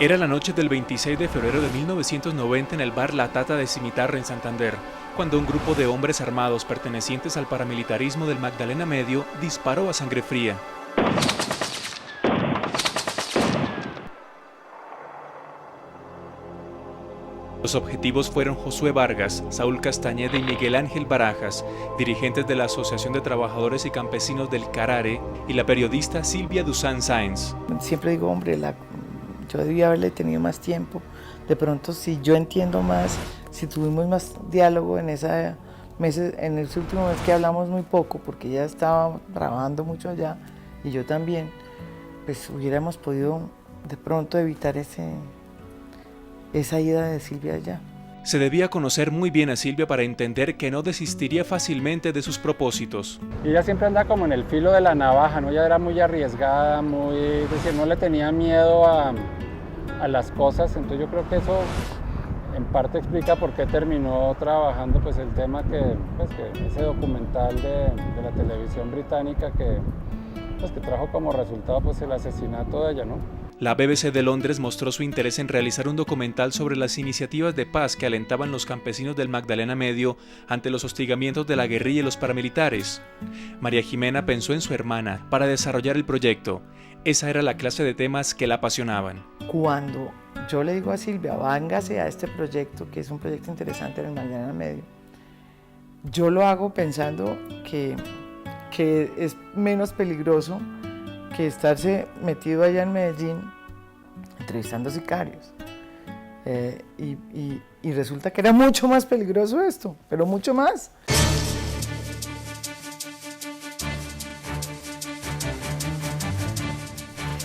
Era la noche del 26 de febrero de 1990 en el bar La Tata de Cimitarra en Santander, cuando un grupo de hombres armados pertenecientes al paramilitarismo del Magdalena Medio disparó a sangre fría. Los objetivos fueron Josué Vargas, Saúl Castañeda y Miguel Ángel Barajas, dirigentes de la Asociación de Trabajadores y Campesinos del Carare, y la periodista Silvia Duzán Sáenz. Siempre digo, hombre, yo debía haberle tenido más tiempo. De pronto, si yo entiendo más, si tuvimos más diálogo en ese último mes que hablamos muy poco, porque ella estaba trabajando mucho allá y yo también, pues hubiéramos podido de pronto evitar esa ida de Silvia allá. Se debía conocer muy bien a Silvia para entender que no desistiría fácilmente de sus propósitos. Y ella siempre anda como en el filo de la navaja, ¿no? Ella era muy arriesgada, es decir, no le tenía miedo a las cosas, entonces yo creo que eso en parte explica por qué terminó trabajando pues el tema que ese documental de la televisión británica que trajo como resultado pues el asesinato de ella, ¿no? La BBC de Londres mostró su interés en realizar un documental sobre las iniciativas de paz que alentaban los campesinos del Magdalena Medio ante los hostigamientos de la guerrilla y los paramilitares. María Jimena pensó en su hermana para desarrollar el proyecto. Esa era la clase de temas que la apasionaban. Cuando yo le digo a Silvia, vángase a este proyecto, que es un proyecto interesante en el Magdalena Medio, yo lo hago pensando que es menos peligroso que estarse metido allá en Medellín entrevistando sicarios. Y resulta que era mucho más peligroso esto, pero mucho más.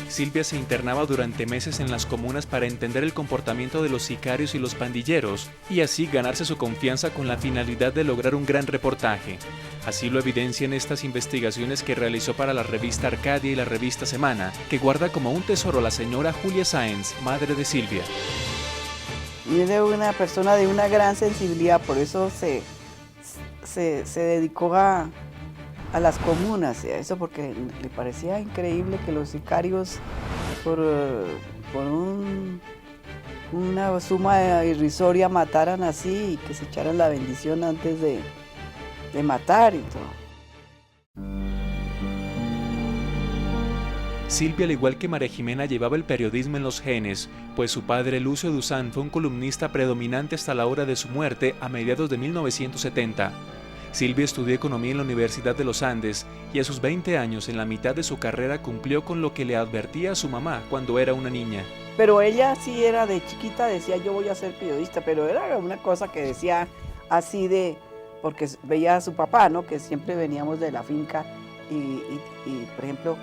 Silvia se internaba durante meses en las comunas para entender el comportamiento de los sicarios y los pandilleros y así ganarse su confianza con la finalidad de lograr un gran reportaje. Así lo evidencian estas investigaciones que realizó para la revista Arcadia y la revista Semana, que guarda como un tesoro la señora Julia Sáenz, madre de Silvia. Y es una persona de una gran sensibilidad, por eso se dedicó a las comunas, a eso porque le parecía increíble que los sicarios por una suma irrisoria mataran así y que se echaran la bendición antes de matar y todo. Silvia, al igual que María Jimena, llevaba el periodismo en los genes, pues su padre Lucio Duzán fue un columnista predominante hasta la hora de su muerte a mediados de 1970. Silvia estudió economía en la Universidad de los Andes y a sus 20 años, en la mitad de su carrera, cumplió con lo que le advertía a su mamá cuando era una niña. Pero ella sí era de chiquita, decía yo voy a ser periodista, pero era una cosa que decía así porque veía a su papá, ¿no? Que siempre veníamos de la finca y por ejemplo,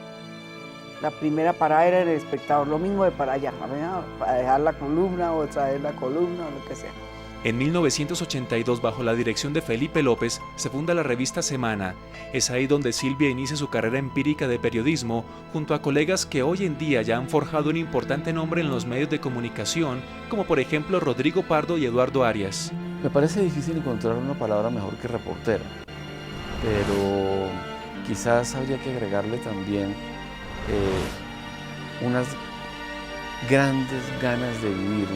la primera parada era El Espectador, lo mismo de para allá, para dejar la columna o traer la columna o lo que sea. En 1982, bajo la dirección de Felipe López, se funda la revista Semana. Es ahí donde Silvia inicia su carrera empírica de periodismo, junto a colegas que hoy en día ya han forjado un importante nombre en los medios de comunicación, como por ejemplo Rodrigo Pardo y Eduardo Arias. Me parece difícil encontrar una palabra mejor que reportera, pero quizás habría que agregarle también unas grandes ganas de vivir,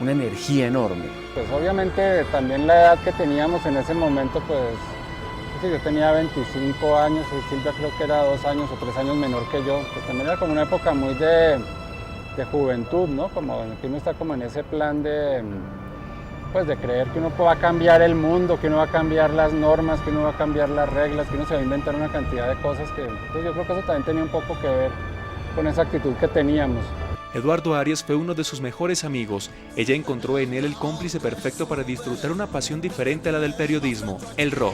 una energía enorme. Pues obviamente también la edad que teníamos en ese momento, pues sí, yo tenía 25 años y Silvia creo que era 2 años o 3 años menor que yo, pues también era como una época muy de juventud, ¿no? Como que uno está como en ese plan de creer que uno va a cambiar el mundo, que uno va a cambiar las normas, que uno va a cambiar las reglas, que uno se va a inventar una cantidad de cosas entonces yo creo que eso también tenía un poco que ver con esa actitud que teníamos. Eduardo Arias fue uno de sus mejores amigos. Ella encontró en él el cómplice perfecto para disfrutar una pasión diferente a la del periodismo, el rock.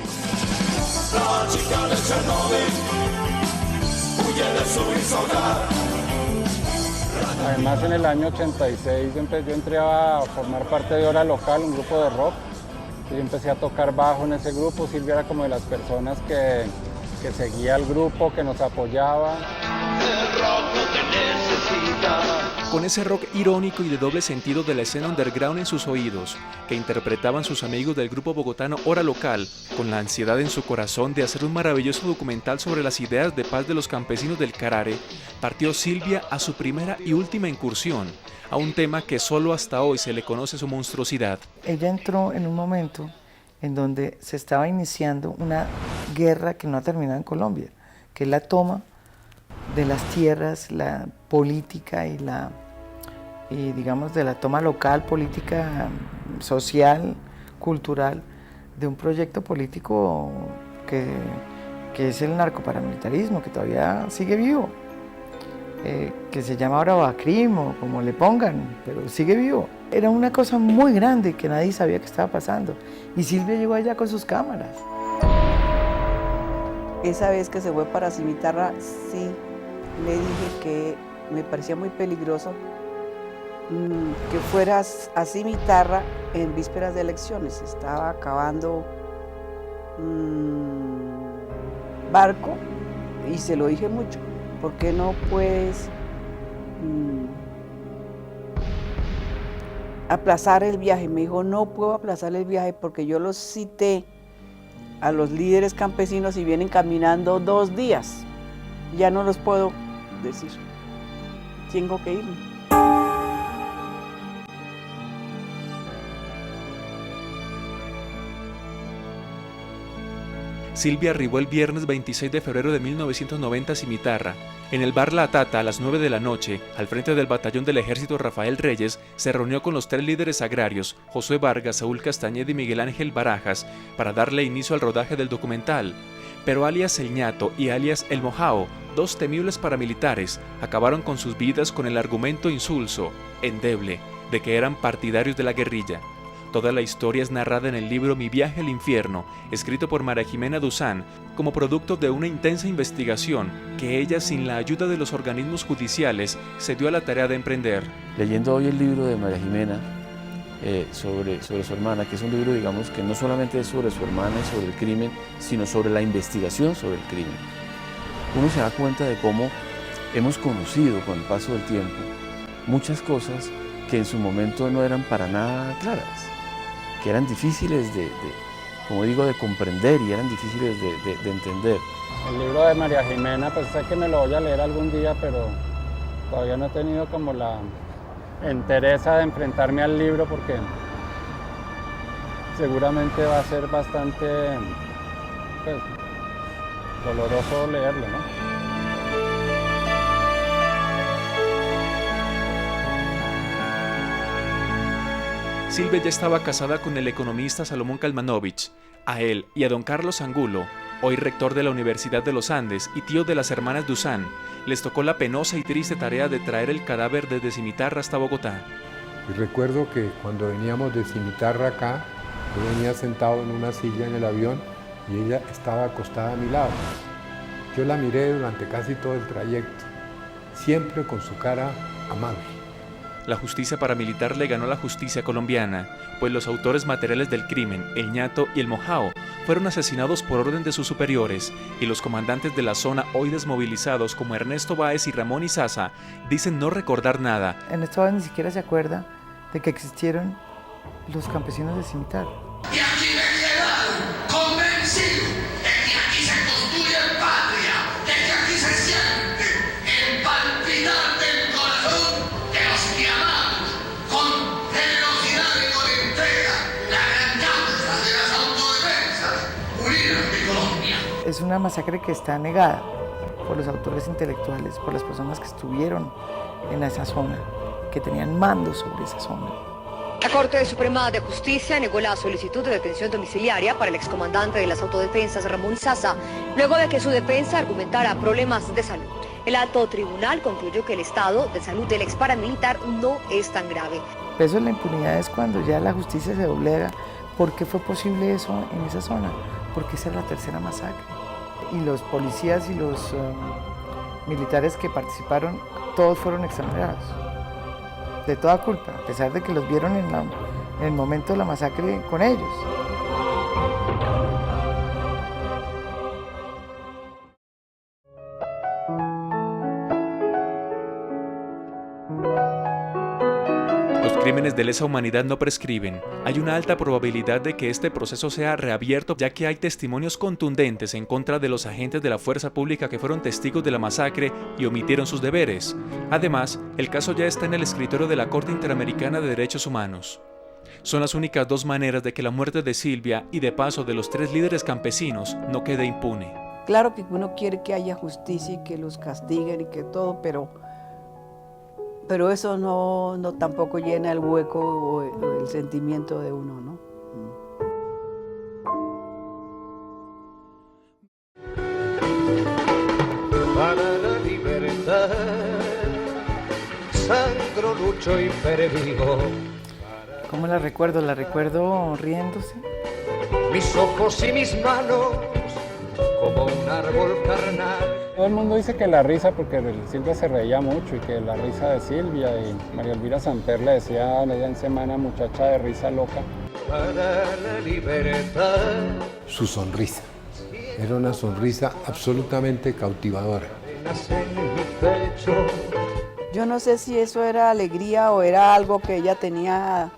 La chica de Chernobyl huye de su hogar. Además, en el año 86 yo entré a formar parte de Hora Local, un grupo de rock. Yo empecé a tocar bajo en ese grupo. Silvia era como de las personas que seguía al grupo, que nos apoyaba. El rock no te necesita. con ese rock irónico y de doble sentido de la escena underground en sus oídos, que interpretaban sus amigos del grupo bogotano Hora Local, con la ansiedad en su corazón de hacer un maravilloso documental sobre las ideas de paz de los campesinos del Carare, partió Silvia a su primera y última incursión, a un tema que solo hasta hoy se le conoce su monstruosidad. Ella entró en un momento en donde se estaba iniciando una guerra que no ha terminado en Colombia, que es la toma de las tierras, la política y digamos de la toma local, política, social, cultural, de un proyecto político que es el narcoparamilitarismo, que todavía sigue vivo, que se llama ahora Bacrim o como le pongan, pero sigue vivo. Era una cosa muy grande que nadie sabía que estaba pasando, y Silvia llegó allá con sus cámaras. Esa vez que se fue para Cimitarra, sí le dije que me parecía muy peligroso que fueras a Cimitarra en vísperas de elecciones. Estaba acabando barco y se lo dije mucho. ¿Por qué no puedes aplazar el viaje? Me dijo, no puedo aplazar el viaje porque yo los cité a los líderes campesinos y vienen caminando 2 días. Ya no los puedo decir. Tengo que irme. Silvia arribó el viernes 26 de febrero de 1990 a Cimitarra. En el bar La Tata, a las 9 de la noche, al frente del batallón del ejército Rafael Reyes, se reunió con los 3 líderes agrarios, Josué Vargas, Saúl Castañeda y Miguel Ángel Barajas, para darle inicio al rodaje del documental. Pero alias El Ñato y alias El Mojao, 2 temibles paramilitares, acabaron con sus vidas con el argumento insulso, endeble, de que eran partidarios de la guerrilla. Toda la historia es narrada en el libro Mi viaje al infierno, escrito por María Jimena Duzán, como producto de una intensa investigación que ella, sin la ayuda de los organismos judiciales, se dio a la tarea de emprender. Leyendo hoy el libro de María Jimena sobre su hermana, que es un libro, digamos, que no solamente es sobre su hermana y sobre el crimen, sino sobre la investigación sobre el crimen, uno se da cuenta de cómo hemos conocido con el paso del tiempo muchas cosas que en su momento no eran para nada claras, que eran difíciles como digo, de comprender y eran difíciles de entender. El libro de María Jimena, pues sé que me lo voy a leer algún día, pero todavía no he tenido como la entereza de enfrentarme al libro porque seguramente va a ser bastante pues, doloroso leerlo, ¿no? Silvia ya estaba casada con el economista Salomón Kalmanovich. A él y a don Carlos Angulo, hoy rector de la Universidad de los Andes y tío de las hermanas Duzán, les tocó la penosa y triste tarea de traer el cadáver desde Cimitarra hasta Bogotá. Y recuerdo que cuando veníamos de Cimitarra acá, yo venía sentado en una silla en el avión y ella estaba acostada a mi lado. Yo la miré durante casi todo el trayecto, siempre con su cara amable. La justicia paramilitar le ganó a la justicia colombiana, pues los autores materiales del crimen, El Ñato y El Mojao, fueron asesinados por orden de sus superiores, y los comandantes de la zona hoy desmovilizados como Ernesto Báez y Ramón Izaza dicen no recordar nada. Ernesto Báez ni siquiera se acuerda de que existieron los campesinos de Cimitarra. Y aquí me quedaron convencido de que aquí se construye patria, de que aquí se siente el palpitar del corazón de los que amamos con generosidad y con entrega la gran causa de las autodefensas unidas de Colombia. Es una masacre que está negada por los autores intelectuales, por las personas que estuvieron en esa zona, que tenían mando sobre esa zona. La Corte Suprema de Justicia negó la solicitud de detención domiciliaria para el excomandante de las autodefensas Ramón Izaza, luego de que su defensa argumentara problemas de salud. El alto tribunal concluyó que el estado de salud del ex paramilitar no es tan grave. Eso es la impunidad, es cuando ya la justicia se doblega. ¿Por qué fue posible eso en esa zona? Porque esa es la tercera masacre. Y los policías y los militares que participaron, todos fueron exonerados de toda culpa, a pesar de que los vieron en el momento de la masacre con ellos. crímenes de lesa humanidad no prescriben. Hay una alta probabilidad de que este proceso sea reabierto, ya que hay testimonios contundentes en contra de los agentes de la fuerza pública que fueron testigos de la masacre y omitieron sus deberes. Además, el caso ya está en el escritorio de la Corte Interamericana de Derechos Humanos. Son las únicas dos maneras de que la muerte de Silvia y de paso de los 3 líderes campesinos no quede impune. Claro que uno quiere que haya justicia y que los castiguen y que todo, pero eso no tampoco llena el hueco o el sentimiento de uno, ¿no? Para la libertad, sangro, lucho y perdigo. ¿Cómo la recuerdo? La recuerdo riéndose. Mis ojos y mis manos, como un árbol carnal. Todo el mundo dice que la risa, porque Silvia se reía mucho, y que la risa de Silvia, y María Elvira Samper le decía allá en semana, muchacha de risa loca. Para la libertad. Su sonrisa. Era una sonrisa absolutamente cautivadora. En mi pecho. Yo no sé si eso era alegría o era algo que ella tenía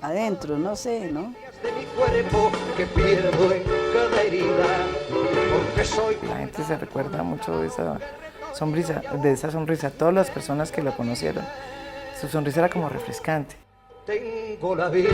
adentro, no sé, ¿no? De mi cuerpo que pierdo en cada herida, porque soy. La gente se recuerda mucho de esa sonrisa. Todas las personas que la conocieron, su sonrisa era como refrescante. Tengo la vida